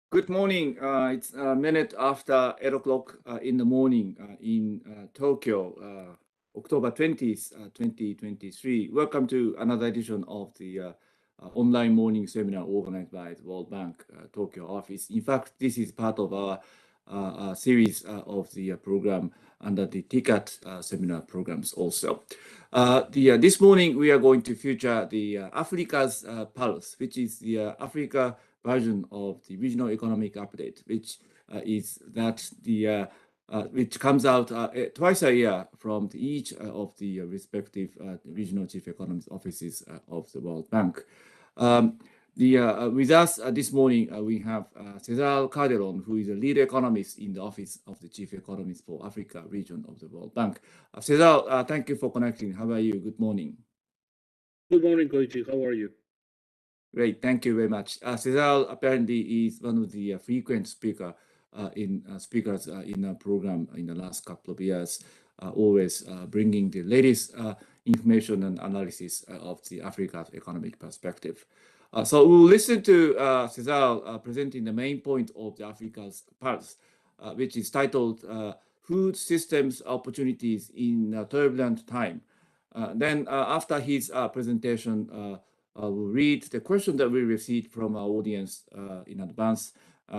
Good morning. It's a minute after 8 o'clock in the morning in Tokyo, October 20th, 2023. Welcome to another edition of the online morning seminar organized by the World Bank Tokyo office. In fact, this is part of our series of the program under the TICAT seminar programs also. This morning, we are going to feature the Africa's Pulse, which is the Africa version of the regional economic update, which is that the which comes out twice a year from each of the respective regional chief economist offices of the World Bank. With us this morning, we have Cesar Calderon, who is a lead economist in the office of the chief economist for Africa region of the World Bank. Cesar, thank you for connecting. How are you? Good morning. Good morning, Koichi. How are you? Great, thank you very much. Cesar apparently is one of the frequent speakers in our program in the last couple of years, always bringing the latest information and analysis of the Africa's economic perspective. So we'll listen to Cesar presenting the main point of the Africa's Pulse, which is titled Food Systems Opportunities in a Turbulent Time. Then after his presentation, we'll read the question that we received from our audience in advance.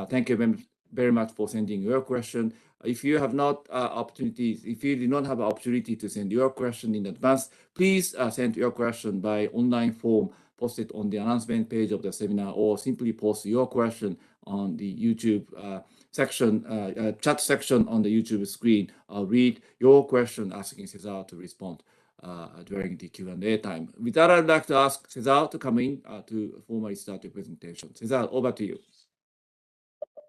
Thank you very much for sending your question. If you have not if you did not have an opportunity to send your question in advance, please send your question by online form posted on the announcement page of the seminar, or simply post your question on the YouTube chat section on the YouTube screen. I'll read your question, asking Cesar to respond during the Q&A time. With that, I'd like to ask Cesar to come in to formally start your presentation. Cesar, over to you.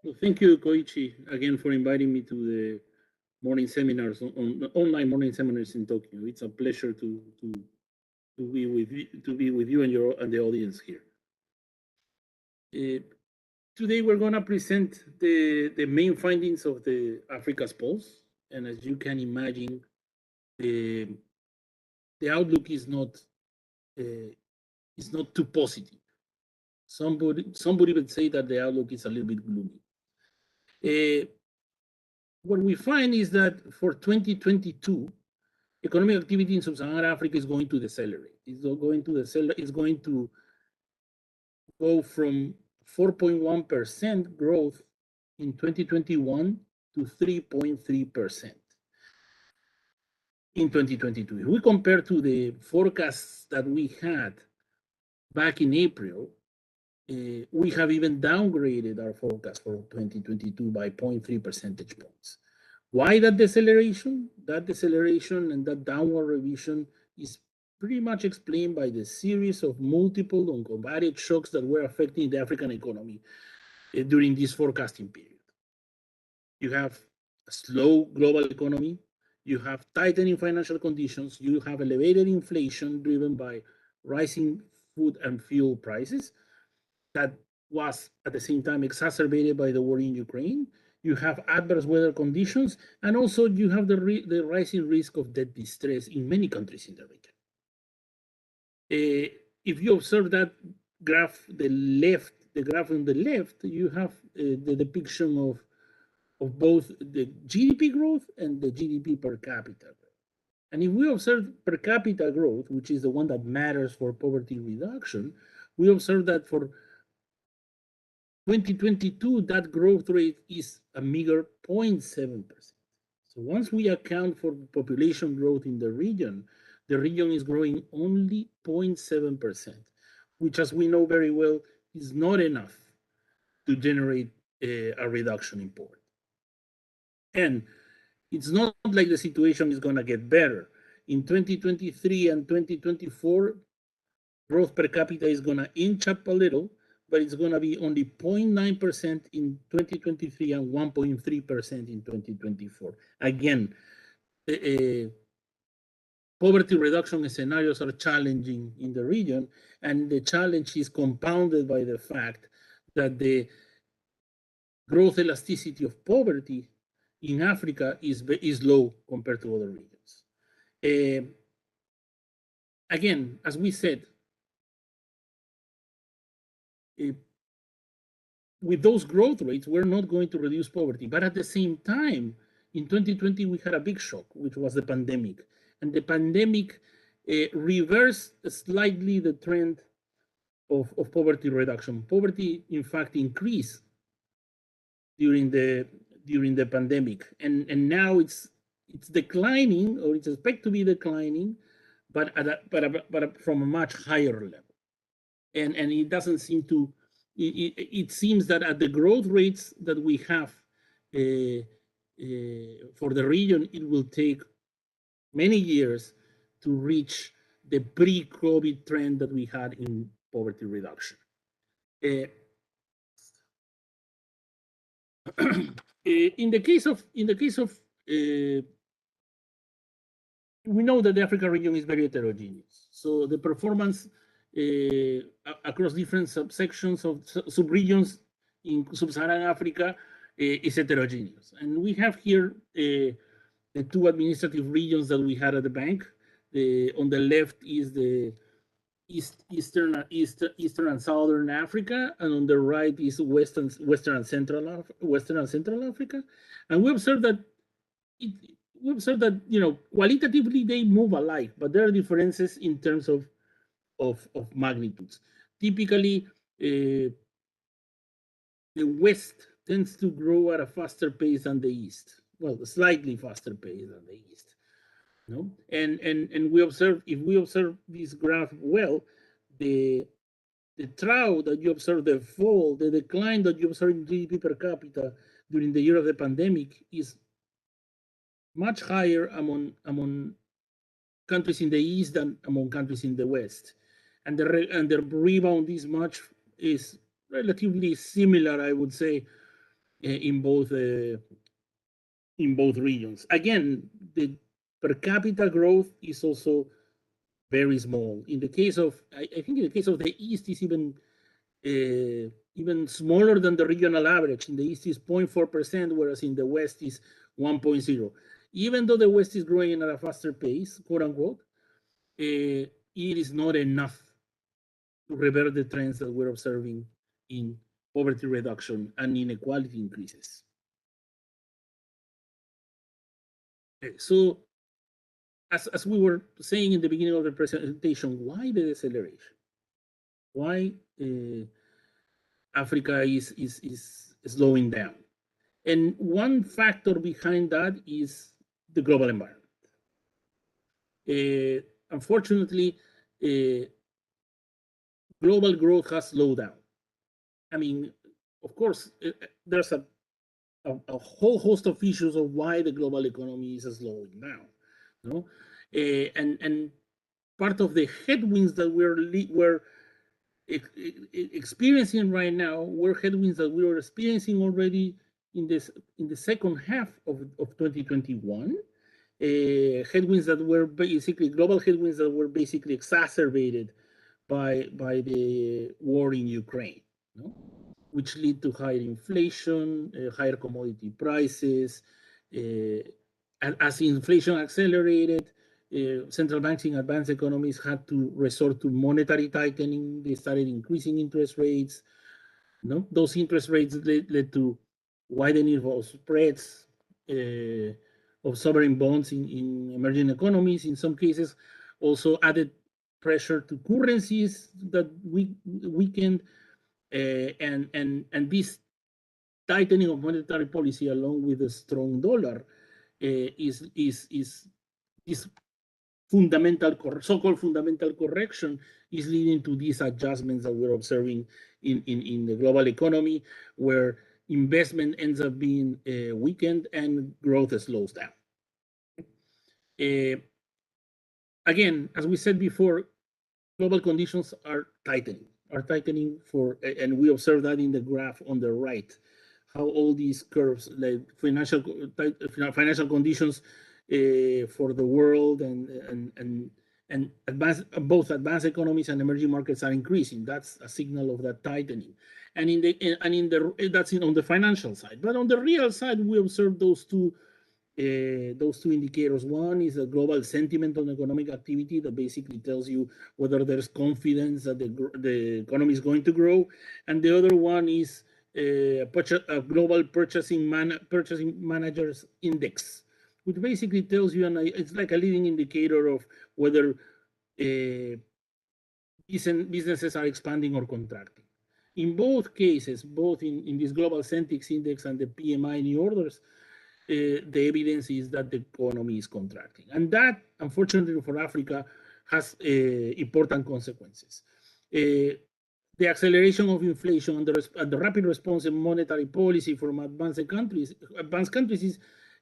Well, thank you, Koichi, again for inviting me to the morning seminars, online morning seminars in Tokyo. It's a pleasure to be with you and the audience here. Today we're going to present the main findings of the Africa's Pulse, and as you can imagine, the outlook is not too positive. Somebody would say that the outlook is a little bit gloomy. What we find is that for 2022, economic activity in sub-Saharan Africa is going to decelerate. It's going to go from 4.1% growth in 2021 to 3.3% in 2022. If we compare to the forecasts that we had back in April, we have even downgraded our forecast for 2022 by 0.3 percentage points. Why that deceleration? That deceleration and that downward revision is pretty much explained by the series of multiple uncombated shocks that were affecting the African economy during this forecasting period. You have a slow global economy, you have tightening financial conditions, you have elevated inflation driven by rising food and fuel prices that was at the same time exacerbated by the war in Ukraine. You have adverse weather conditions, and also you have the rising risk of debt distress in many countries in the region. If you observe that graph, the graph on the left, you have the depiction of both the GDP growth and the GDP per capita growth. And if we observe per capita growth, which is the one that matters for poverty reduction, we observe that for 2022, that growth rate is a meager 0.7%. So once we account for population growth in the region is growing only 0.7%, which, as we know very well, is not enough to generate a reduction in poverty. And it's not like the situation is going to get better. In 2023 and 2024, growth per capita is going to inch up a little, but it's going to be only 0.9% in 2023 and 1.3% in 2024. Again, poverty reduction scenarios are challenging in the region, and the challenge is compounded by the fact that the growth elasticity of poverty in Africa is low compared to other regions. Again, as we said, with those growth rates, we're not going to reduce poverty. But at the same time, in 2020, we had a big shock, which was the pandemic. And the pandemic reversed slightly the trend of poverty reduction. Poverty, in fact, increased during the pandemic, and now it's declining, or it's expected to be declining, but from a much higher level, and it doesn't seem to. It seems that at the growth rates that we have for the region, it will take many years to reach the pre-COVID trend that we had in poverty reduction. In the case of we know that the Africa region is very heterogeneous. So the performance across different subsections of subregions in sub-Saharan Africa is heterogeneous. And we have here the two administrative regions that we had at the bank. On the left is the Eastern and Southern Africa, and on the right is Western and Central Africa. And we observed that qualitatively they move alike, but there are differences in terms of magnitudes. Typically, the West tends to grow at a faster pace than the East. Well, a slightly faster pace than the East. No? And if we observe this graph well, the trough that you observe, the fall, the decline that you observe in GDP per capita during the year of the pandemic is much higher among countries in the East than among countries in the West. And the rebound is relatively similar, I would say, in both regions. Again, the per capita growth is also very small. In the case of, I think in the case of the East is even smaller than the regional average. In the East is 0.4%, whereas in the West is 1.0. Even though the West is growing at a faster pace, quote unquote, it is not enough to revert the trends that we're observing in poverty reduction and inequality increases. So, as we were saying in the beginning of the presentation, why the deceleration? Why Africa is slowing down? And one factor behind that is the global environment. Unfortunately, global growth has slowed down. I mean, of course, there's a whole host of issues of why the global economy is slowing down. No? And part of the headwinds that we're experiencing right now were headwinds that we were experiencing already in the second half of 2021. Headwinds that were basically global headwinds that were basically exacerbated by the war in Ukraine, no? Which lead to higher inflation, higher commodity prices. And as inflation accelerated, central banks in advanced economies had to resort to monetary tightening. They started increasing interest rates. No, those interest rates led to widening of spreads of sovereign bonds in emerging economies. In some cases, also added pressure to currencies that weakened, and this tightening of monetary policy, along with a strong dollar, is fundamental, so-called fundamental correction is leading to these adjustments that we're observing in the global economy, where investment ends up being weakened and growth slows down. Again, as we said before, global conditions are tightening and we observe that in the graph on the right, how all these curves, like financial conditions for the world and both advanced economies and emerging markets are increasing. That's a signal of that tightening. And that's on the financial side. But on the real side, we observe those two indicators. One is a global sentiment on economic activity that basically tells you whether there's confidence that the economy is going to grow, and the other one is a global purchasing managers index, which basically tells you, and it's like a leading indicator of whether businesses are expanding or contracting. In both cases, both in this global Centix index and the PMI new orders, the evidence is that the economy is contracting. And that, unfortunately for Africa, has important consequences. The acceleration of inflation and the rapid response in monetary policy from advanced countries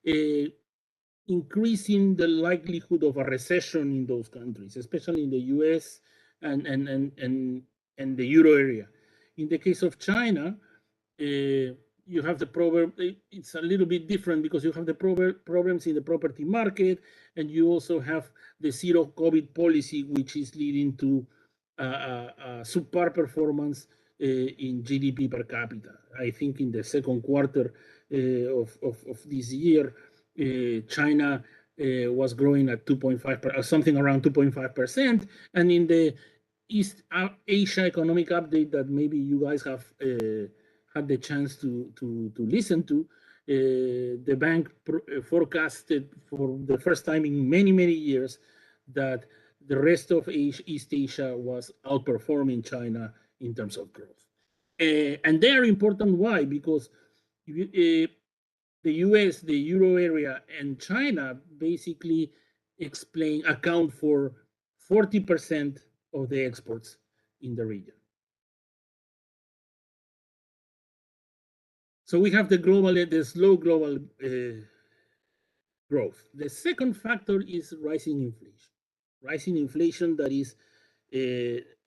is increasing the likelihood of a recession in those countries, especially in the US and the euro area. In the case of China, you have the problem. It's a little bit different because you have the problems in the property market, and you also have the zero COVID policy, which is leading to subpar performance in GDP per capita. I think in the second quarter of this year, China was growing at 2.5%, something around 2.5%, and in the East Asia Economic Update that maybe you guys have had the chance to listen to, the bank forecasted for the first time in many, many years that the rest of East Asia was outperforming China in terms of growth. And they are important. Why? Because the US, the Euro area, and China basically account for 40% of the exports in the region. So we have the slow global growth. The second factor is rising inflation. Rising inflation that is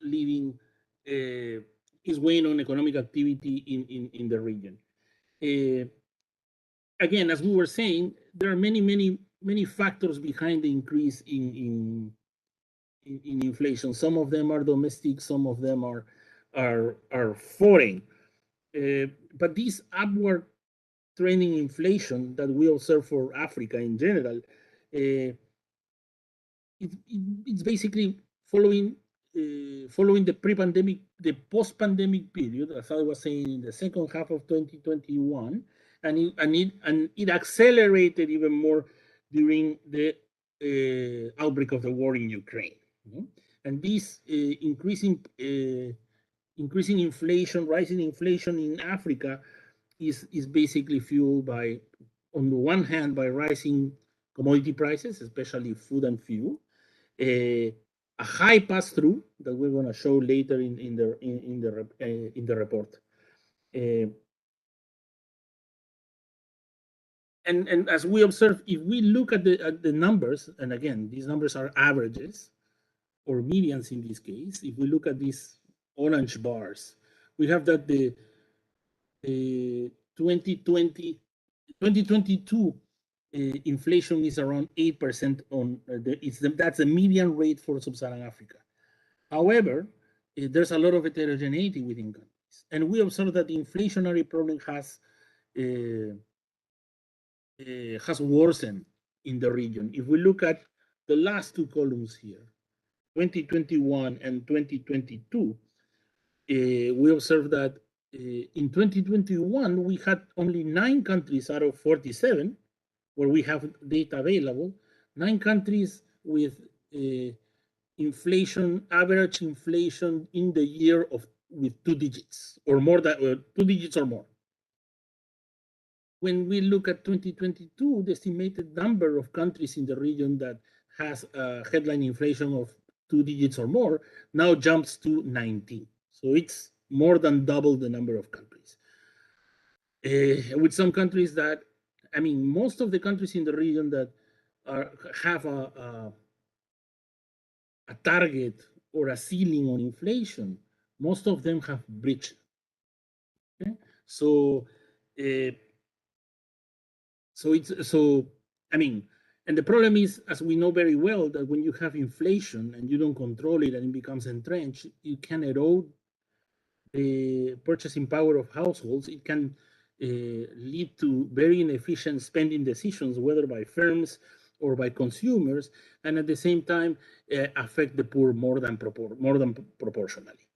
leading, is weighing on economic activity in the region. Again, as we were saying, there are many factors behind the increase in inflation. Some of them are domestic, some of them are foreign. But this upward trending inflation that we observe for Africa in general, it's basically following the post-pandemic period, as I was saying, in the second half of 2021, and it accelerated even more during the outbreak of the war in Ukraine. And this increasing inflation, rising inflation in Africa is basically fueled by, on the one hand, by rising commodity prices, especially food and fuel, a high pass-through that we're going to show later in the report. And as we observe, if we look at the numbers, and again, these numbers are averages or medians in this case. If we look at these orange bars, we have that the 2022 inflation is around 8% on that's the median rate for sub-Saharan Africa. However, there's a lot of heterogeneity within countries, and we observe that the inflationary problem has worsened in the region. If we look at the last two columns here, 2021 and 2022, we observe that in 2021, we had only 9 countries out of 47 where we have data available, 9 countries with average inflation in the year with 2 digits or more, 2 digits or more. When we look at 2022, the estimated number of countries in the region that has a headline inflation of 2 digits or more now jumps to 19. So it's more than double the number of countries. With some countries that, I mean, most of the countries in the region that have a target or a ceiling on inflation, most of them have breached. Okay? So I mean, and the problem is, as we know very well, that when you have inflation and you don't control it and it becomes entrenched, you can erode the purchasing power of households. It can lead to very inefficient spending decisions, whether by firms or by consumers, and at the same time affect the poor more than proportionally,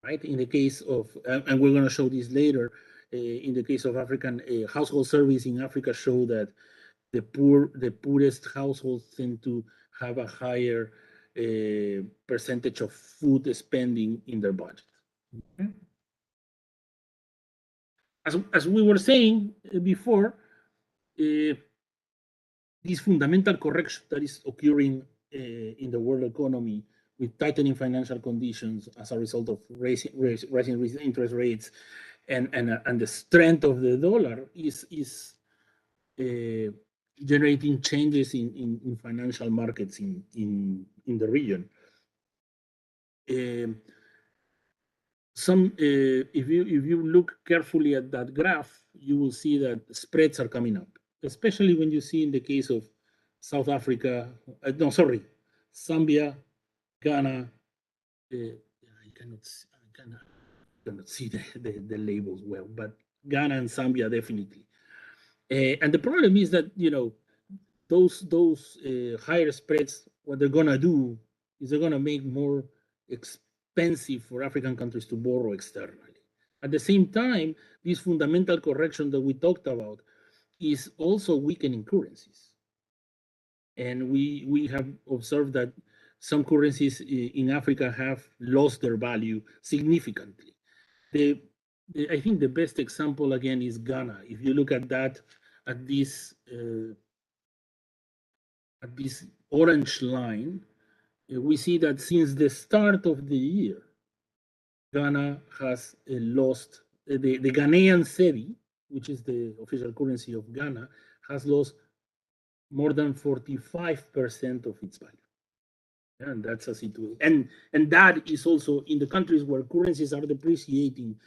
right? In the case of, and we're going to show this later, in the case of African household surveys in Africa show that the poorest households tend to have a higher percentage of food spending in their budget. Okay. As we were saying before, this fundamental correction that is occurring in the world economy with tightening financial conditions as a result of rising interest rates and the strength of the dollar is generating changes in financial markets in the region. If you look carefully at that graph, you will see that spreads are coming up, especially when you see in the case of South Africa, Zambia, Ghana. I cannot see the labels well, but Ghana and Zambia definitely. And the problem is that those higher spreads, what they're gonna do is they're gonna make more expensive for African countries to borrow externally. At the same time, this fundamental correction that we talked about is also weakening currencies. And we have observed that some currencies in Africa have lost their value significantly. I think the best example again is Ghana. If you look at that, at this orange line, we see that since the start of the year, Ghana has lost, the Ghanaian cedi, which is the official currency of Ghana, has lost more than 45% of its value. And that's a situation. And that is also in the countries where currencies are depreciating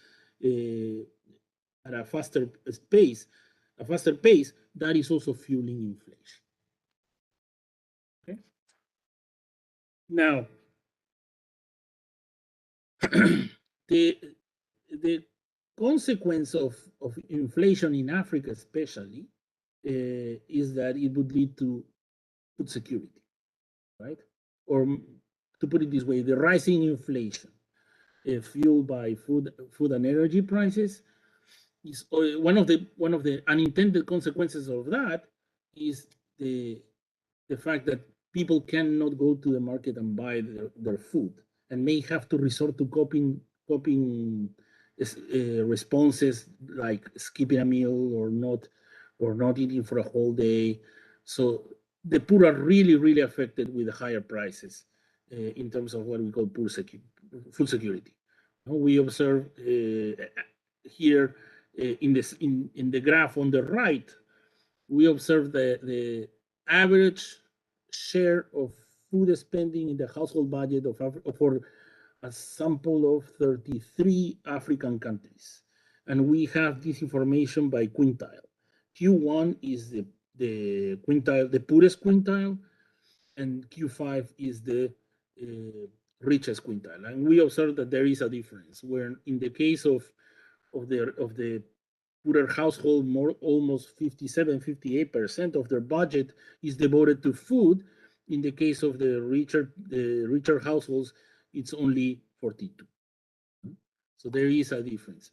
at a faster pace, that is also fueling inflation. Okay. Now, the consequence of inflation in Africa, especially, is that it would lead to food security, right? Or to put it this way, the rising inflation fueled by food and energy prices is one of the unintended consequences of that is the fact that people cannot go to the market and buy their food and may have to resort to coping responses like skipping a meal or not eating for a whole day. So the poor are really affected with the higher prices in terms of what we call food security. We observe here in the graph on the right, we observe the average share of food spending in the household budget for a sample of 33 African countries. And we have this information by quintile. Q1 is the quintile, the poorest quintile, and Q5 is the richest quintile. And we observe that there is a difference, where in the case of the poorer household, almost 57-58% of their budget is devoted to food. In the case of the richer households, it's only 42. So there is a difference.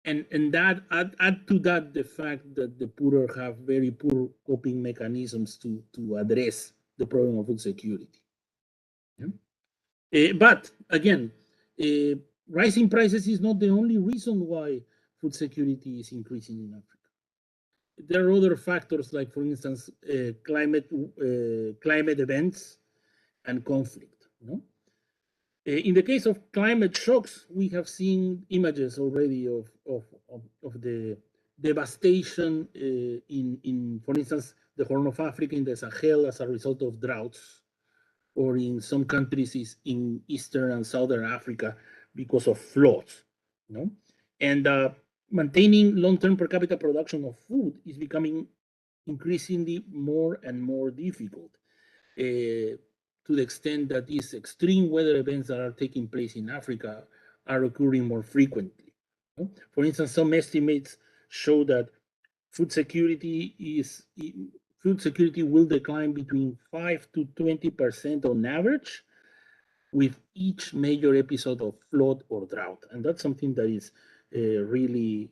And that add to that the fact that the poorer have very poor coping mechanisms to address the problem of food security. Yeah? But again, rising prices is not the only reason why food security is increasing in Africa. There are other factors, like, for instance, climate events and conflict. In the case of climate shocks, we have seen images already of the devastation in, for instance, the Horn of Africa, in the Sahel, as a result of droughts, or in some countries in Eastern and Southern Africa because of floods. And maintaining long-term per capita production of food is becoming increasingly more and more difficult, to the extent that these extreme weather events that are taking place in Africa are occurring more frequently. For instance, some estimates show that food security will decline between 5 to 20% on average with each major episode of flood or drought, and that's something that is really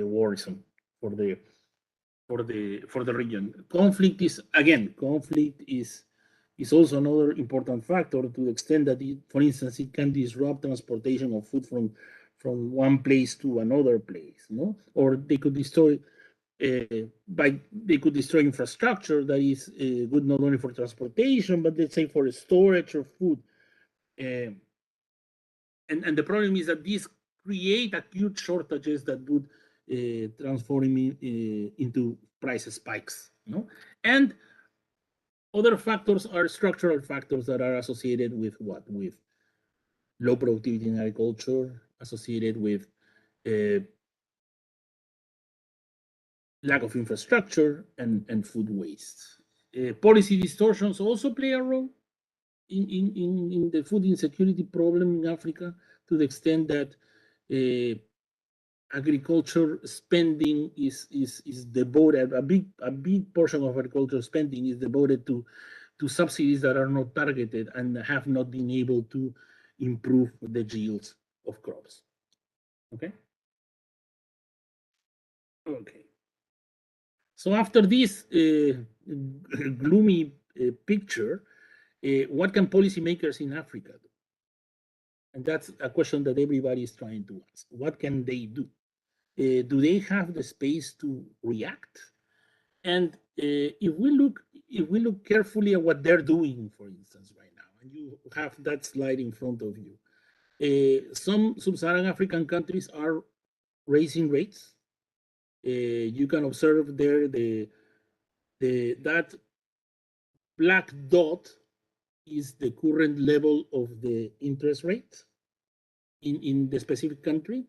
worrisome for the region. Conflict is also another important factor to the extent that for instance, it can disrupt transportation of food from one place to another place, no? Or they could destroy infrastructure that is good not only for transportation, but let's say for storage of food. Uh, and the problem is that these create acute shortages that would transform into price spikes. No? And other factors are structural factors that are associated with what? With low productivity in agriculture, associated with uh, lack of infrastructure and food waste. Policy distortions also play a role in the food insecurity problem in Africa, to the extent that agriculture spending is devoted, a big portion of agriculture spending is devoted to subsidies that are not targeted and have not been able to improve the yields of crops. Okay. Okay. So after this gloomy picture, what can policymakers in Africa do? And that's a question that everybody is trying to ask. What can they do? Do they have the space to react? And if we look carefully at what they're doing, for instance, right now, and you have that slide in front of you, some sub-Saharan African countries are raising rates. You can observe there that black dot is the current level of the interest rate in the specific country,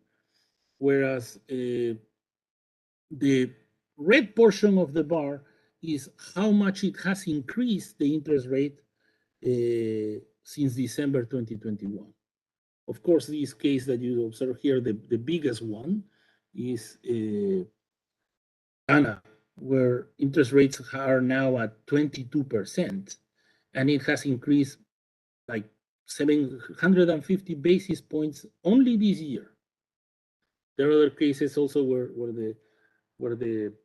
whereas the red portion of the bar is how much it has increased the interest rate since December 2021. Of course, this case that you observe here, the biggest one is Ghana, where interest rates are now at 22%, and it has increased like 750 basis points only this year. There are other cases also where the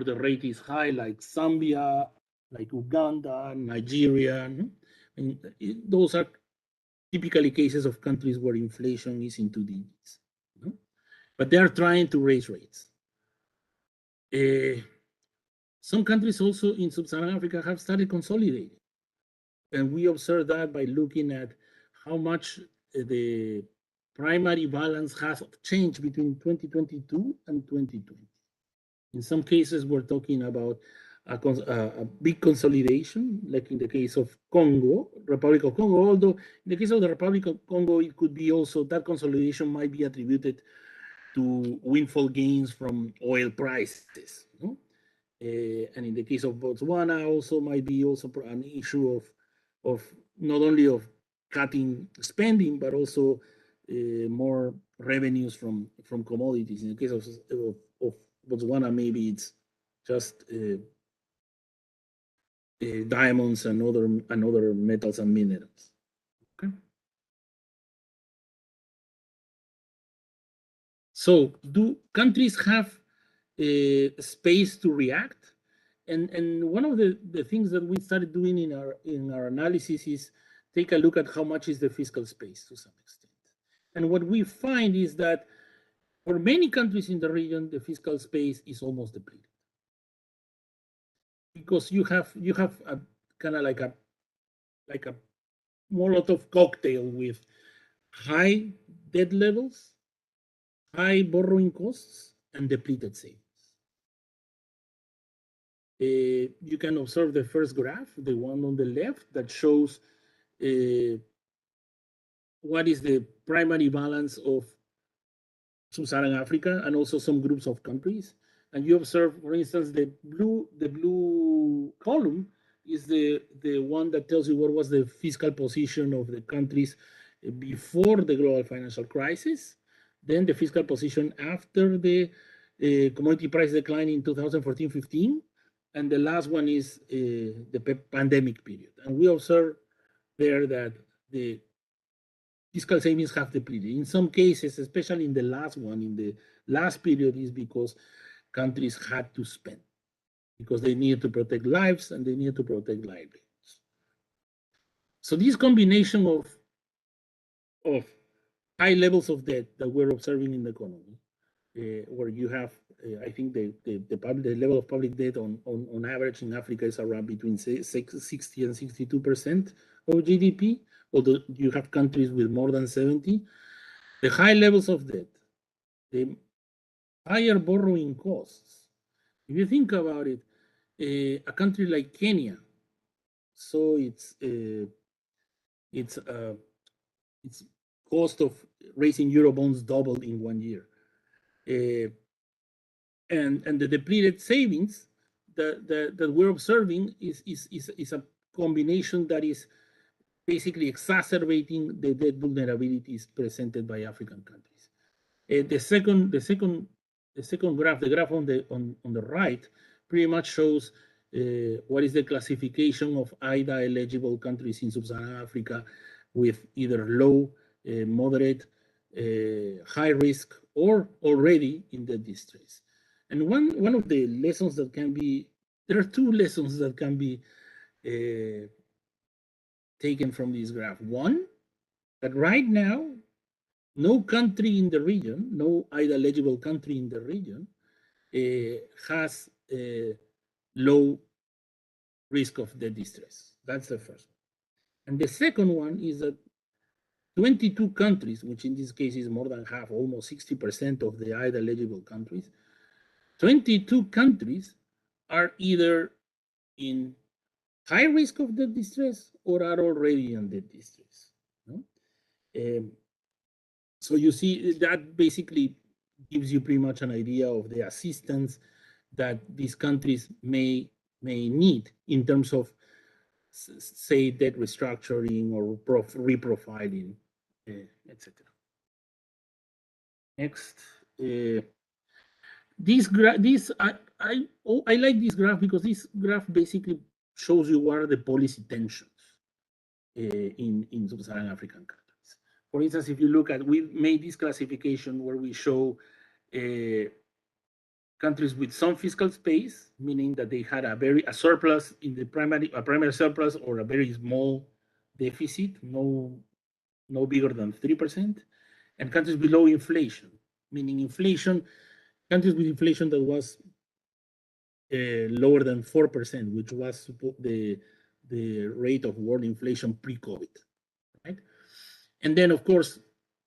rate is high, like Zambia, like Uganda, Nigeria. And those are typically cases of countries where inflation is into digits. But they are trying to raise rates. Some countries also in sub-Saharan Africa have started consolidating. And we observe that by looking at how much the primary balance has changed between 2022 and 2020. In some cases, we're talking about a big consolidation, like in the case of Congo, Republic of Congo, although in the case of the Republic of Congo, it could be also that consolidation might be attributed to windfall gains from oil prices. No? And in the case of Botswana, also might be also an issue of not only of cutting spending, but also more revenues from commodities. In the case of Botswana, maybe it's just diamonds and other metals and minerals. Okay. So, do countries have space to react? And one of the things that we started doing in our analysis is take a look at how much is the fiscal space to some extent. And what we find is that for many countries in the region, the fiscal space is almost depleted, because you have a kind of like a Molotov cocktail with high debt levels, high borrowing costs, and depleted savings. You can observe the first graph, the one on the left, that shows what is the primary balance of sub-Saharan Africa and also some groups of countries. And you observe, for instance, the blue column is the one that tells you what was the fiscal position of the countries before the global financial crisis, then the fiscal position after the commodity price decline in 2014-15, and the last one is the pandemic period. And we observe there that the fiscal savings have depleted. In some cases, especially in the last one, in the last period, is because countries had to spend because they needed to protect lives and they needed to protect livelihoods. So this combination of high levels of debt that we're observing in the economy, where you have, I think the level of public debt on average in Africa is around between 60 and 62% of GDP, although you have countries with more than 70. The high levels of debt, the higher borrowing costs. If you think about it, a country like Kenya, so its cost of raising Eurobonds doubled in 1 year. And the depleted savings that we're observing is a combination that is basically exacerbating the debt vulnerabilities presented by African countries. The second graph, the graph on the right, pretty much shows what is the classification of IDA eligible countries in sub-Saharan Africa with either low, moderate, high risk, or already in debt distress. And one of the lessons that can be, there are two lessons that can be taken from this graph. One, that right now, no country in the region, no IDA eligible country in the region has a low risk of debt distress. That's the first one. And the second one is that 22 countries, which in this case is more than half, almost 60% of the IDA eligible countries, 22 countries are either in high risk of debt distress or are already in debt distress. No? So you see, that basically gives you pretty much an idea of the assistance that these countries may need in terms of, say, debt restructuring or reprofiling, etc. Next, I like this graph because this graph basically shows you what are the policy tensions in sub-Saharan African countries. For instance, if you look at, we made this classification where we show countries with some fiscal space, meaning that they had a surplus in the primary surplus or a very small deficit, no bigger than 3%, and countries below inflation, meaning countries with inflation that was lower than 4%, which was the rate of world inflation pre-COVID, right? And then, of course,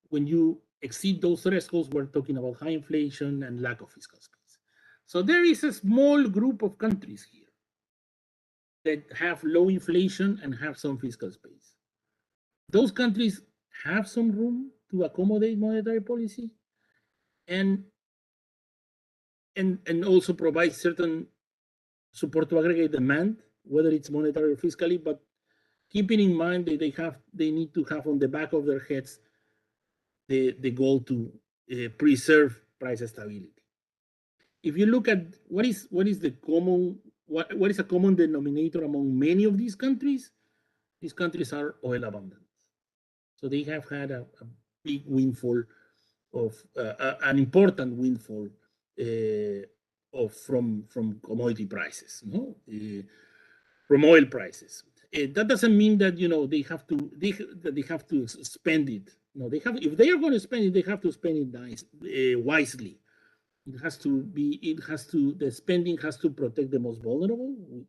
when you exceed those thresholds, we're talking about high inflation and lack of fiscal space. So there is a small group of countries here that have low inflation and have some fiscal space. Those countries have some room to accommodate monetary policy and also provide certain support to aggregate demand, whether it's monetary or fiscally, but keeping in mind that they need to have on the back of their heads the goal to preserve price stability. If you look at what is a common denominator among many of these countries are oil abundant. So they have had a big windfall of an important windfall from commodity prices, from oil prices. That doesn't mean that they have to spend it. No, if they are going to spend it, they have to spend it wisely. The spending has to protect the most vulnerable,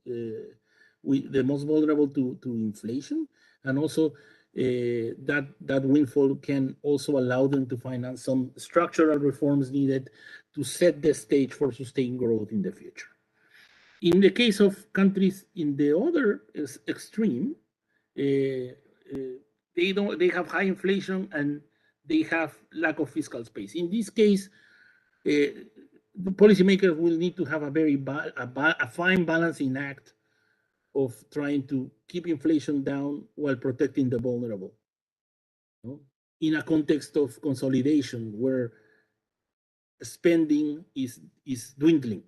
to inflation, and also that windfall can also allow them to finance some structural reforms needed to set the stage for sustained growth in the future. In the case of countries in the other extreme, they have high inflation and they have lack of fiscal space. In this case, the policymakers will need to have a fine balancing act of trying to keep inflation down while protecting the vulnerable. In a context of consolidation where spending is dwindling.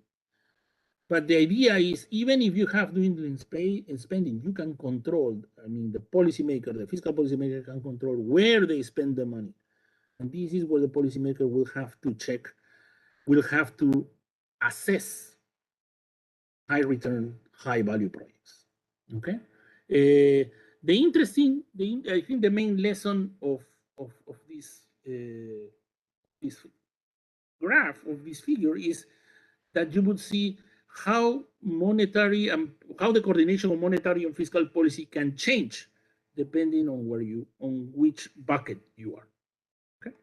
But the idea is, even if you have dwindling spending, you can control. I mean, the policymaker, the fiscal policymaker, can control where they spend the money, and this is where the policymaker will have to check, will have to assess high return, high value projects. Okay. I think the main lesson of this graph, of this figure, is that you would see how monetary and how the coordination of monetary and fiscal policy can change depending on on which bucket you are. Okay.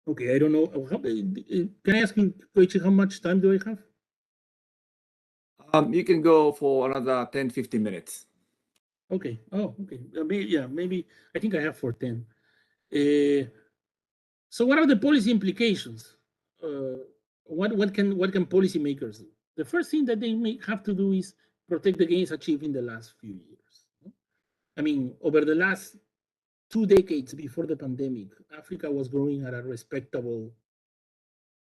Okay. I don't know. Can I ask you, Koichi, how much time do I have? You can go for another 10, 15 minutes. Okay. Oh, okay. Maybe I think I have for 10. So what are the policy implications? What can policymakers do? The first thing that they may have to do is protect the gains achieved in the last few years. I mean, over the last 2 decades before the pandemic, Africa was growing at a respectable,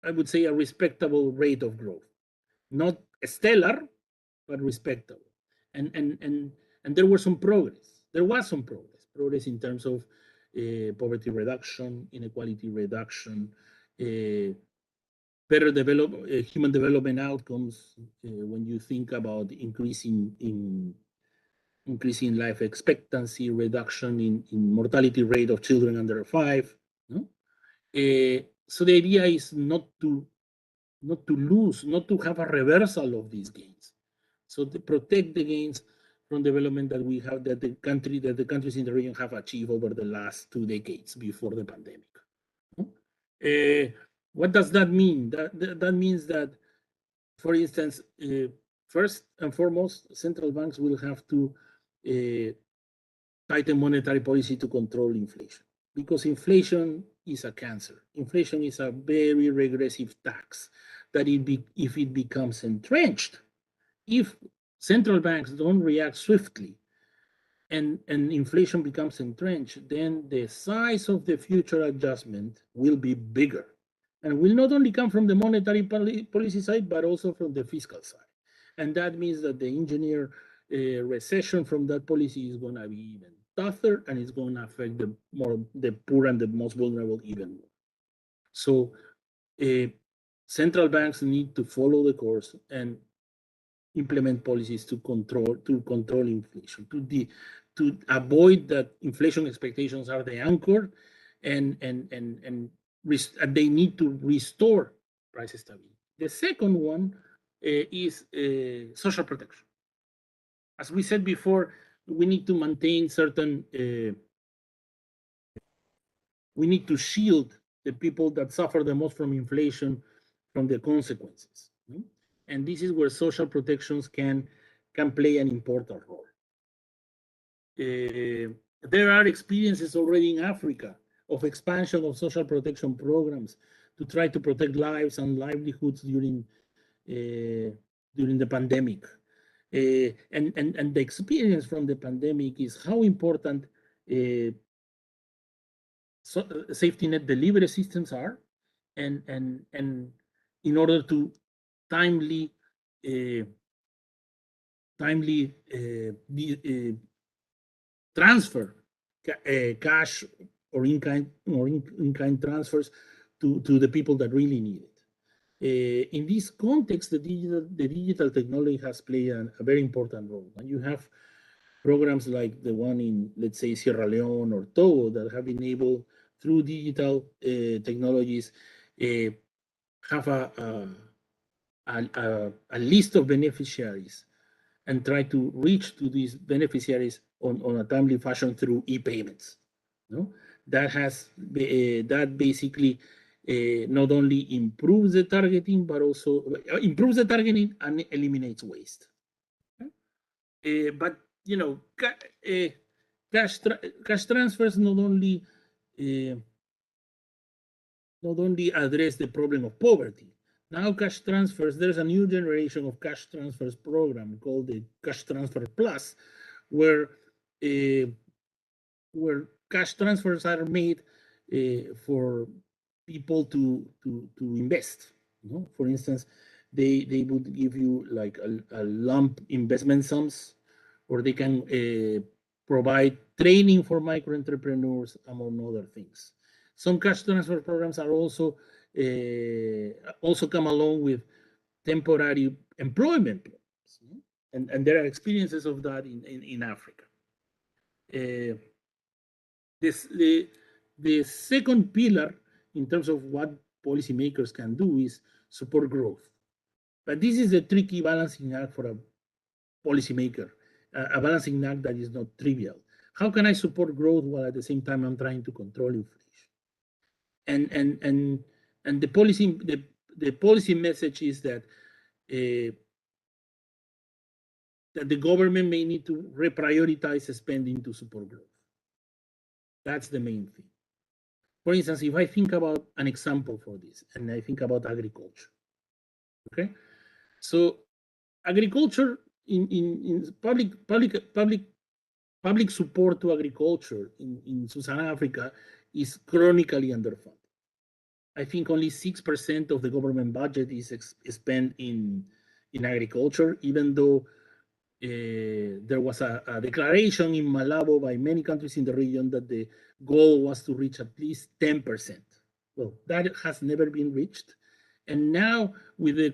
I would say, a respectable rate of growth. Not stellar, but respectable. And there was some progress. There was some progress in terms of poverty reduction, inequality reduction, better human development outcomes when you think about increasing life expectancy, reduction in mortality rate of children under 5. No? So the idea is not to lose, not to have a reversal of these gains. So to protect the gains from development that we have, that the countries in the region have achieved over the last 2 decades before the pandemic. What does that mean? That means that, for instance, first and foremost, central banks will have to tighten monetary policy to control inflation, because inflation is a cancer. Inflation is a very regressive tax that if it becomes entrenched, if central banks don't react swiftly, and inflation becomes entrenched, then the size of the future adjustment will be bigger, and will not only come from the monetary policy side, but also from the fiscal side. And that means that the engineer recession from that policy is going to be even tougher, and it's going to affect the poor and the most vulnerable even more. So central banks need to follow the course and implement policies to control inflation, to avoid that inflation expectations are the anchor, and they need to restore price stability. The second one is social protection. As we said before, we need to maintain certain. We need to shield the people that suffer the most from inflation from the consequences. And this is where social protections can play an important role. There are experiences already in Africa of expansion of social protection programs to try to protect lives and livelihoods during the pandemic. And the experience from the pandemic is how important safety net delivery systems are, and in order to timely transfer cash or in-kind transfers to the people that really need it. In this context, the digital technology has played a very important role. And you have programs like the one in, let's say, Sierra Leone or Togo, that have been able, through digital technologies, have a list of beneficiaries and try to reach to these beneficiaries on a timely fashion through e-payments. No? That basically not only improves the targeting, but also improves the targeting and eliminates waste. But cash transfers not only address the problem of poverty. Now cash transfers, there's a new generation of cash transfers program called the Cash Transfer Plus, where cash transfers are made for people to invest. For instance, they would give you like a lump investment sums, or they can provide training for micro entrepreneurs, among other things. Some cash transfer programs are also come along with temporary employment programs, and there are experiences of that in Africa. This the second pillar in terms of what policymakers can do is support growth. But this is a tricky balancing act for a policymaker, a balancing act that is not trivial. How can I support growth while at the same time I'm trying to control inflation? And the policy message is that that the government may need to reprioritize spending to support growth. That's the main thing. For instance, if I think about an example for this, and I think about agriculture, okay? So agriculture in public support to agriculture in Sub-Saharan Africa is chronically underfunded. I think only 6% of the government budget is spent in agriculture, even though there was a declaration in Malabo by many countries in the region that the goal was to reach at least 10%. Well, that has never been reached. And now with the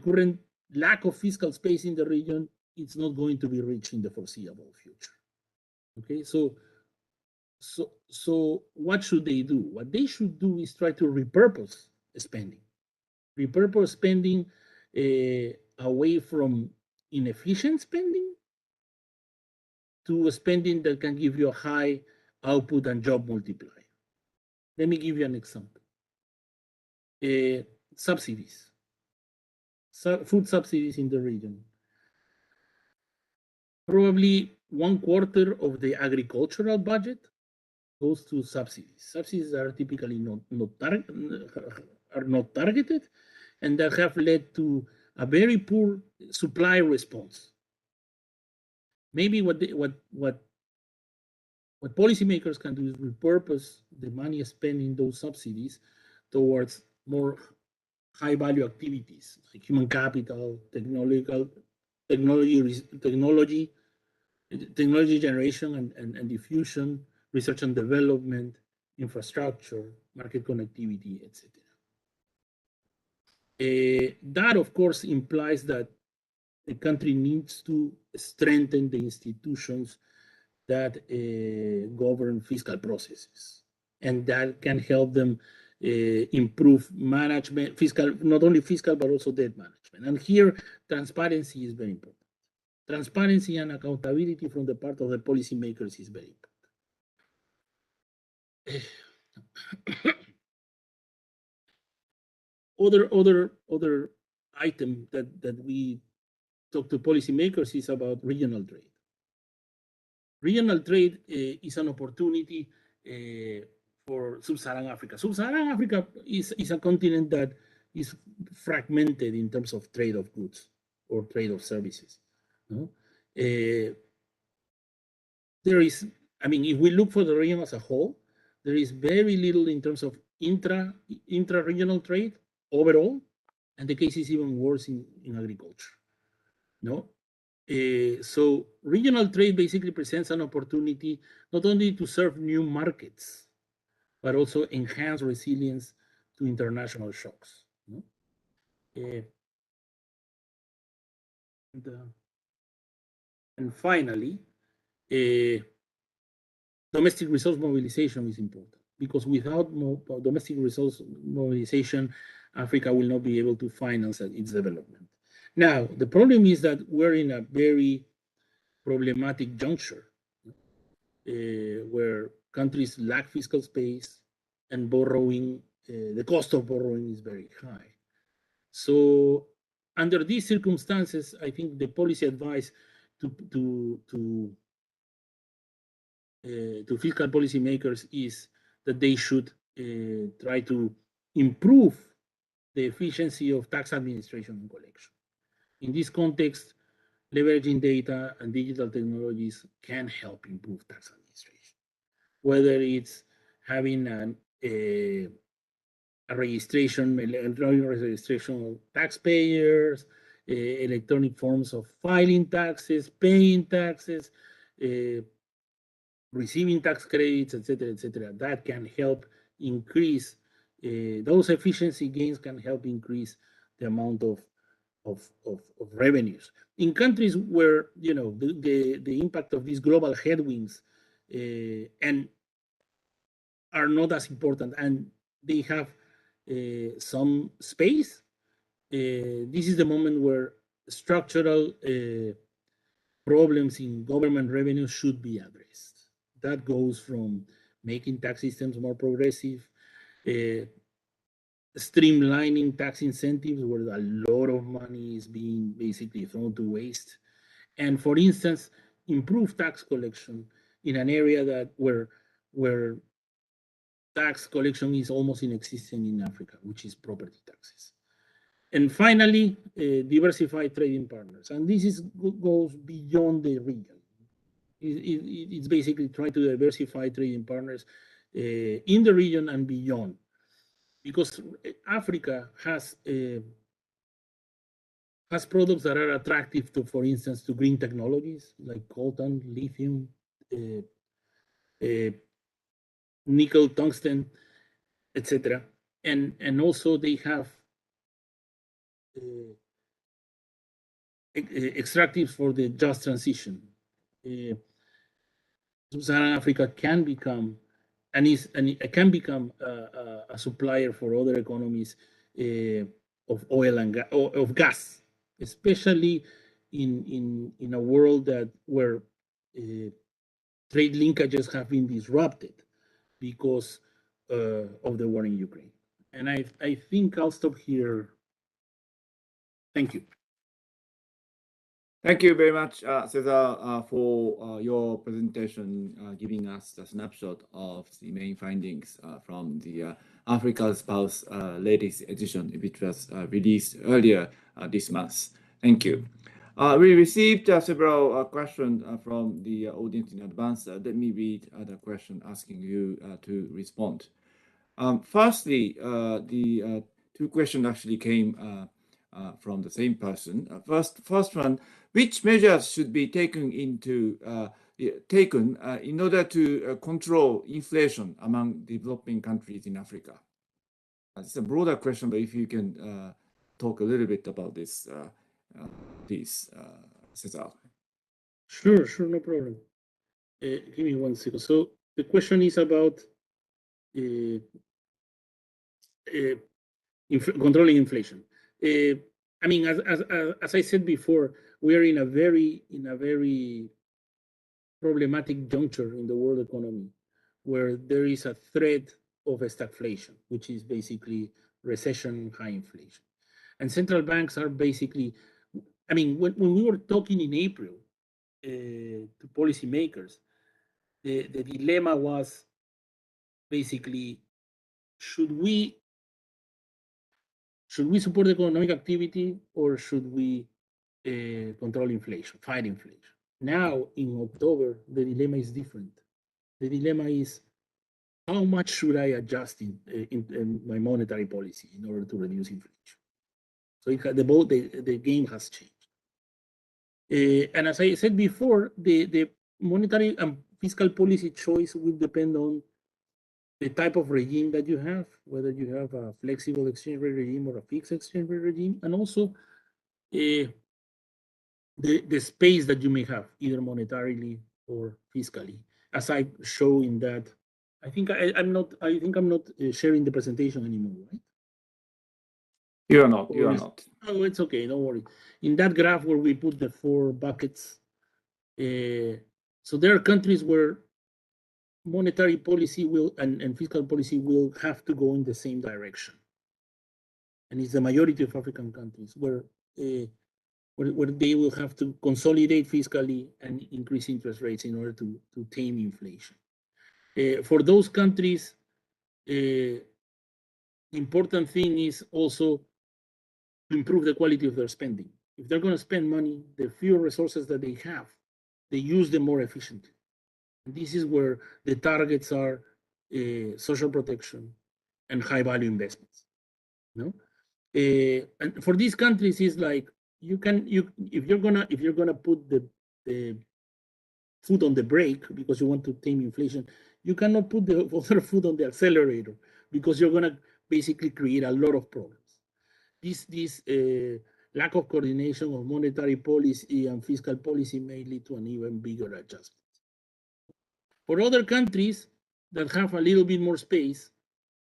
current lack of fiscal space in the region, it's not going to be reached in the foreseeable future. Okay, so what should they do? What they should do is try to repurpose spending away from inefficient spending to spending that can give you a high output and job multiplier. Let me give you an example. Subsidies, food subsidies in the region. Probably 1/4 of the agricultural budget goes to subsidies. Subsidies are typically not targeted, and that have led to a very poor supply response. Maybe what policymakers can do is repurpose the money spent in those subsidies towards more high-value activities like human capital, technology generation and diffusion, research and development, infrastructure, market connectivity, etc. That, of course, implies that the country needs to strengthen the institutions that govern fiscal processes, and that can help them improve management, not only fiscal, but also debt management. And here, transparency is very important. Transparency and accountability from the part of the policymakers is very important. Other item that we talk to policymakers is about regional trade. Regional trade is an opportunity for Sub-Saharan Africa. Sub-Saharan Africa is a continent that is fragmented in terms of trade of goods or trade of services. No? There is, I mean, if we look for the region as a whole, there is very little in terms of intra-regional trade overall, and the case is even worse in agriculture. No, so regional trade basically presents an opportunity not only to serve new markets, but also enhance resilience to international shocks. No? And finally, domestic resource mobilization is important, because without domestic resource mobilization, Africa will not be able to finance its development. Now, the problem is that we're in a very problematic juncture where countries lack fiscal space and borrowing, the cost of borrowing is very high. So under these circumstances, I think the policy advice to fiscal policymakers is that they should try to improve the efficiency of tax administration and collection. In this context, leveraging data and digital technologies can help improve tax administration, whether it's having registration, electronic registration of taxpayers, electronic forms of filing taxes, paying taxes, receiving tax credits, etc., etc. That can help increase those efficiency gains can help increase the amount of revenues in countries where the impact of these global headwinds and are not as important and they have some space. This is the moment where structural problems in government revenue should be addressed. That goes from making tax systems more progressive, streamlining tax incentives where a lot of money is being basically thrown to waste, and for instance, improve tax collection in an area that where tax collection is almost inexistent in Africa, which is property taxes. And finally, diversify trading partners. And this goes beyond the region. It's basically trying to diversify trading partners in the region and beyond. Because Africa has products that are attractive to, for instance, to green technologies like coltan, lithium, uh, uh, nickel, tungsten, etc. And also they have uh, extractives for the just transition. Sub-Saharan Africa can become and it can become a supplier for other economies of oil and of gas, especially in a world where trade linkages have been disrupted because of the war in Ukraine. And I think I'll stop here. Thank you. Thank you very much, Cesar, for your presentation, giving us a snapshot of the main findings from the Africa's Pulse latest edition, which was released earlier this month. Thank you. We received several questions from the audience in advance. Let me read the question asking you to respond. Firstly, the two questions actually came from the same person. First one, which measures should be taken in order to control inflation among developing countries in Africa? It's a broader question, but if you can talk a little bit about this, please, Cesar. Sure, no problem. Give me 1 second. So the question is about controlling inflation. I mean, as I said before, we are in a very problematic juncture in the world economy, where there is a threat of stagflation, which is basically recession, high inflation, and central banks are basically. I mean, when we were talking in April to policymakers, the dilemma was basically should we support economic activity or should we control inflation, fight inflation? Now in October, the dilemma is different. The dilemma is how much should I adjust in my monetary policy in order to reduce inflation? So the game has changed. And as I said before, the monetary and fiscal policy choice will depend on the type of regime that you have, whether you have a flexible exchange rate regime or a fixed exchange rate regime, and also the space that you may have, either monetarily or fiscally. As I show in that, I think I'm not sharing the presentation anymore, right? You are not. You are not. Oh, it's okay. Don't worry. In that graph where we put the 4 buckets, so there are countries where monetary policy will and fiscal policy will have to go in the same direction, and it's the majority of African countries where they will have to consolidate fiscally and increase interest rates in order to tame inflation. For those countries, the important thing is also to improve the quality of their spending. If they're going to spend money, the fewer resources that they have, they use them more efficiently. And this is where the targets are social protection and high value investments. And for these countries, is like if you're gonna put the foot on the brake because you want to tame inflation, you cannot put the other foot on the accelerator because you're gonna basically create a lot of problems. This lack of coordination of monetary policy and fiscal policy may lead to an even bigger adjustment. For other countries that have a little bit more space,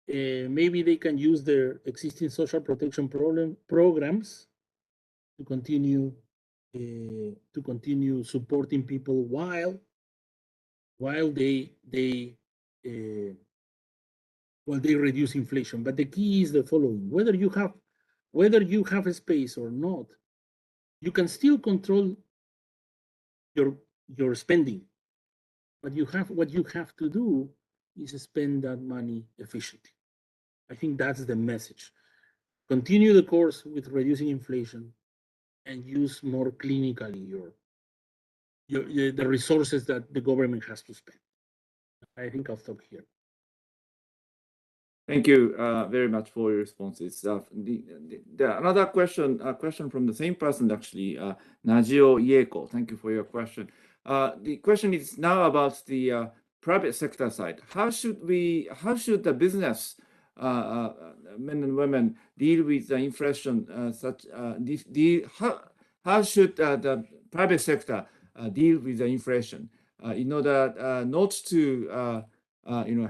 maybe they can use their existing social protection programs to continue supporting people while they reduce inflation. But the key is the following: whether you have a space or not, you can still control your spending. But what you have to do is spend that money efficiently. I think that's the message. Continue the course with reducing inflation and use more clinically the resources that the government has to spend. I think I'll stop here. Thank you very much for your responses. Another question from the same person, actually, Najio Yeko. Thank you for your question. The question is now about the private sector side. How should the business men and women deal with the inflation? How should the private sector deal with the inflation in order not to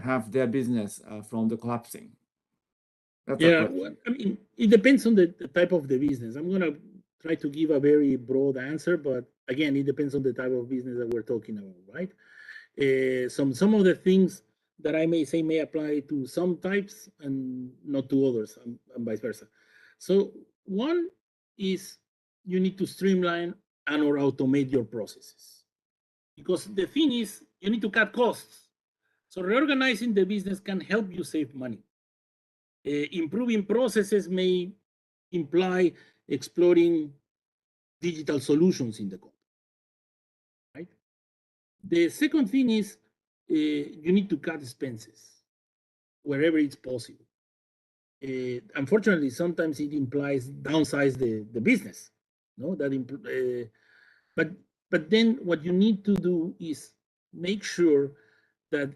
have their business from the collapsing? Well, I mean, it depends on the type of the business. I'm going to try to give a very broad answer, but again, it depends on the type of business that we're talking about, right? Some of the things that I may say may apply to some types and not to others, and vice versa. So one is you need to streamline and or automate your processes, because the thing is you need to cut costs. So reorganizing the business can help you save money. Improving processes may imply exploring digital solutions in the company, right? The second thing is you need to cut expenses wherever it's possible. Unfortunately, sometimes it implies downsize the business. No, but then what you need to do is make sure that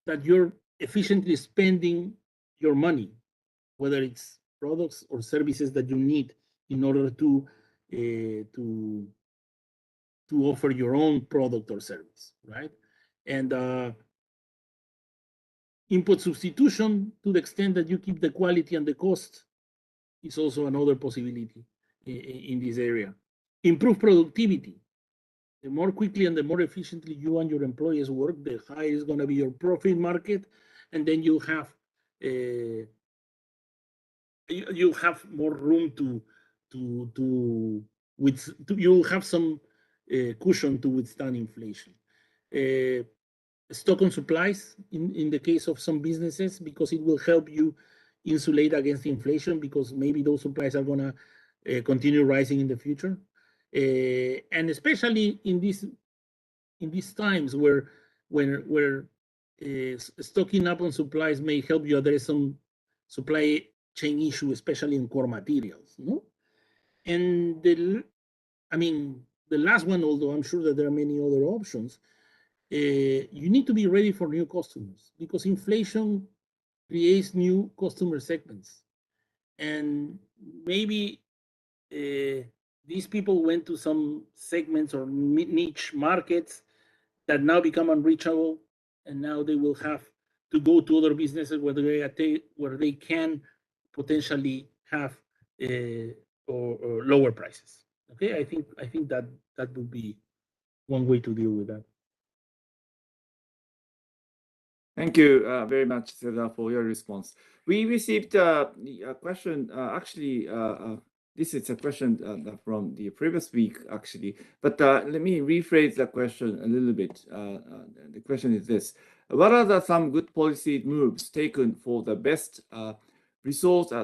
that you're efficiently spending your money, whether it's products or services that you need in order to offer your own product or service, right? And input substitution, to the extent that you keep the quality and the cost, is also another possibility in this area. Improve productivity. The more quickly and the more efficiently you and your employees work, the higher is going to be your profit market, and then you have more room you'll have some cushion to withstand inflation. Stock on supplies in the case of some businesses, because it will help you insulate against inflation, because maybe those supplies are going to continue rising in the future. And especially in these times where stocking up on supplies may help you address some supply chain issue, especially in core materials. No? And the last one, although I'm sure that there are many other options, you need to be ready for new customers, because inflation creates new customer segments. And maybe these people went to some segments or niche markets that now become unreachable, and now they will have to go to other businesses where they can potentially have or lower prices. Okay, I think that would be one way to deal with that. Thank you very much, Cesar, for your response. We received a question. Actually, this is a question from the previous week, actually. But let me rephrase the question a little bit. The question is this: what are some good policy moves taken for the best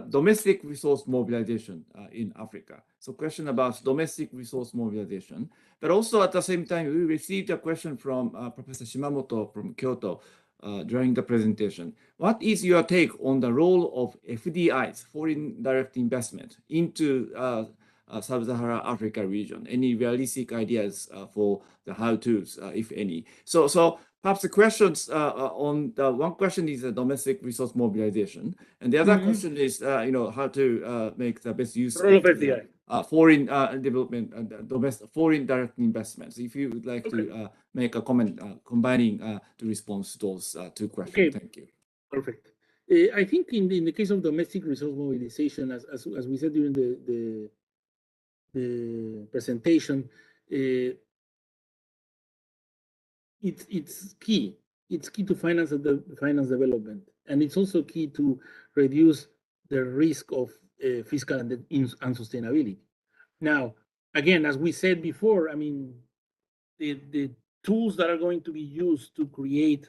domestic resource mobilization in Africa? So, question about domestic resource mobilization. But also at the same time, we received a question from Professor Shimamoto from Kyoto. during the presentation. What is your take on the role of FDIs, foreign direct investment, into Sub-Saharan Africa region? Any realistic ideas for the how-tos, if any? So perhaps the questions on the one question is the domestic resource mobilization, and the other question is how to make the best use role of of FDI. Foreign development and domestic foreign direct investments. If you would like to make a comment combining the response to those two questions. Okay. Thank you. Perfect. I think in the case of domestic resource mobilization, as we said during the presentation, it's key. It's key to finance development, and it's also key to reduce the risk of fiscal unsustainability. Now, again, as we said before, I mean, the tools that are going to be used to create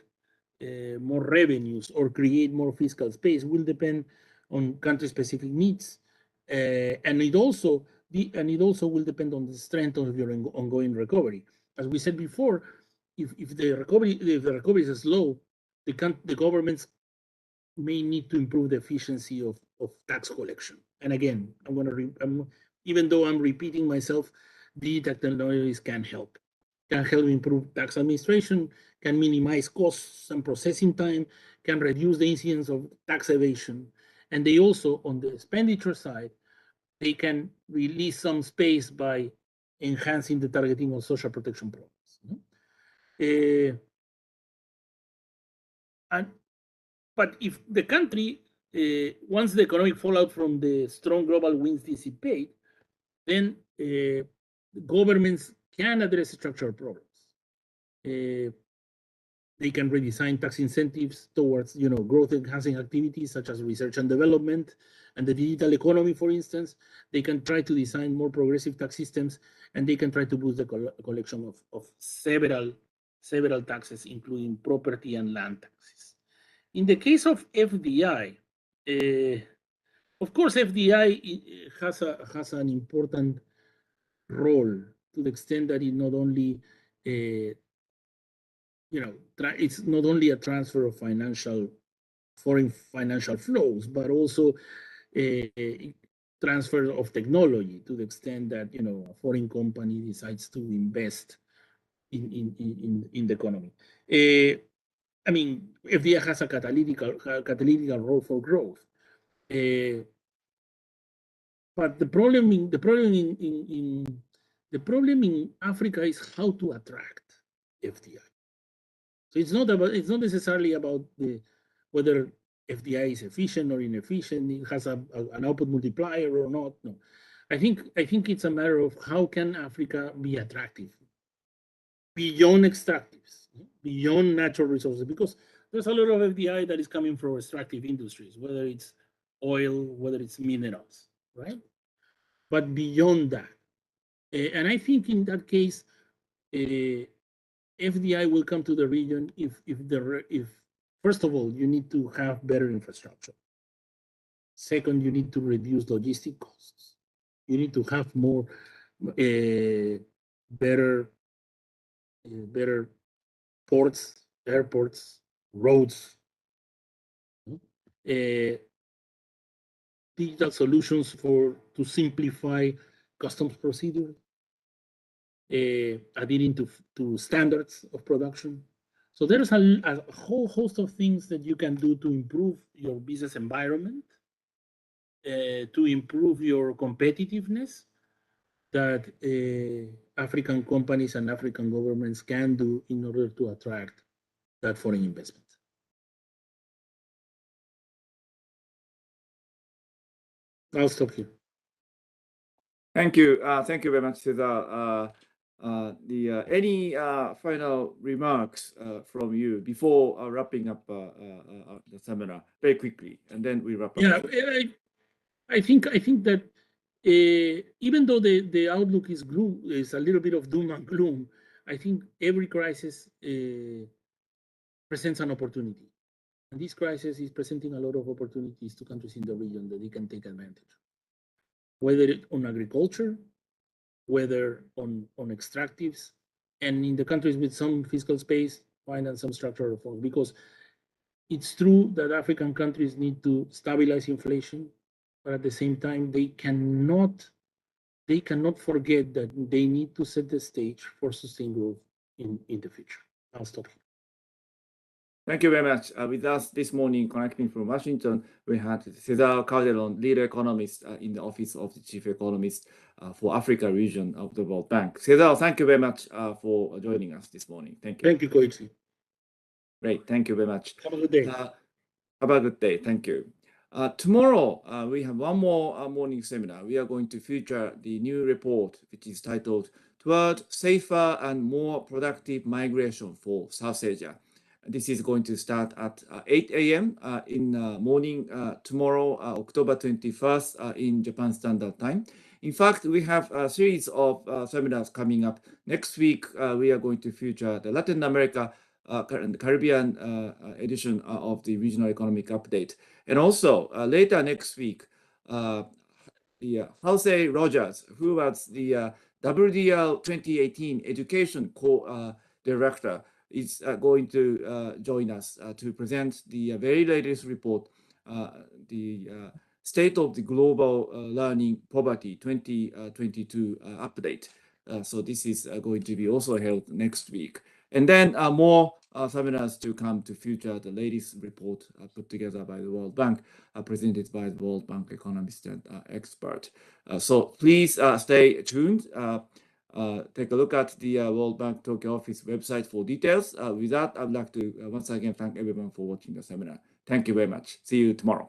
more revenues or create more fiscal space will depend on country-specific needs, and it also will depend on the strength of your ongoing recovery. As we said before, if the recovery is slow, the governments may need to improve the efficiency of tax collection. And again, even though I'm repeating myself, digital technologies can help improve tax administration, can minimize costs and processing time, can reduce the incidence of tax evasion. And they also, on the expenditure side, they can release some space by enhancing the targeting of social protection programs. But if the country, once the economic fallout from the strong global winds dissipate, then governments can address structural problems. They can redesign tax incentives towards growth enhancing activities such as research and development and the digital economy, for instance. They can try to design more progressive tax systems, and they can try to boost the collection of several taxes, including property and land taxes. In the case of FDI, of course, FDI has an important role to the extent that it not only it's not only a transfer of foreign financial flows, but also a transfer of technology to the extent that a foreign company decides to invest in the economy. I mean, FDI has a catalytic role for growth. But the problem in Africa is how to attract FDI. So it's not necessarily about whether FDI is efficient or inefficient. It has an output multiplier or not. No, I think it's a matter of how can Africa be attractive beyond extractives, beyond natural resources, because there's a lot of FDI that is coming from extractive industries, whether it's oil, whether it's minerals, right? But beyond that, and I think in that case, FDI will come to the region if first of all, you need to have better infrastructure. Second, you need to reduce logistic costs. You need to have more better ports, airports, roads, digital solutions to simplify customs procedures, adhering to standards of production. So there's a whole host of things that you can do to improve your business environment, to improve your competitiveness, that African companies and African governments can do in order to attract that foreign investment. I'll stop here. Thank you. Thank you very much, Cesar. Any final remarks from you before wrapping up the seminar very quickly, and then we wrap up. Yeah, I think that even though the outlook is a little bit of doom and gloom, I think every crisis presents an opportunity, and this crisis is presenting a lot of opportunities to countries in the region that they can take advantage, whether on agriculture, whether on extractives, and in the countries with some fiscal space, finance some structural reforms. Because it's true that African countries need to stabilize inflation, but at the same time, they cannot forget that they need to set the stage for sustained growth in the future. I'll stop here. Thank you very much. With us this morning, connecting from Washington, we had Cesar Calderon, lead economist in the Office of the Chief Economist for Africa region of the World Bank. Cesar, thank you very much for joining us this morning. Thank you. Thank you, Koichi. Great. Thank you very much. Have a good day. Have a good day. Thank you. Tomorrow, we have one more morning seminar. We are going to feature the new report, which is titled Toward Safer and More Productive Migration for South Asia. This is going to start at 8 a.m. In the morning tomorrow, October 21st, in Japan Standard Time. In fact, we have a series of seminars coming up. Next week, we are going to feature the Latin America and Caribbean edition of the Regional Economic Update. And also, later next week, Jose Rogers, who was the WDL 2018 Education Co-Director, is going to join us to present the very latest report, the State of the Global Learning Poverty 2022 update. So this is going to be also held next week. And then more seminars to come to feature the latest report put together by the World Bank, presented by the World Bank economist and expert. So please stay tuned. Take a look at the World Bank Tokyo office website for details. With that, I'd like to once again thank everyone for watching the seminar. Thank you very much. See you tomorrow.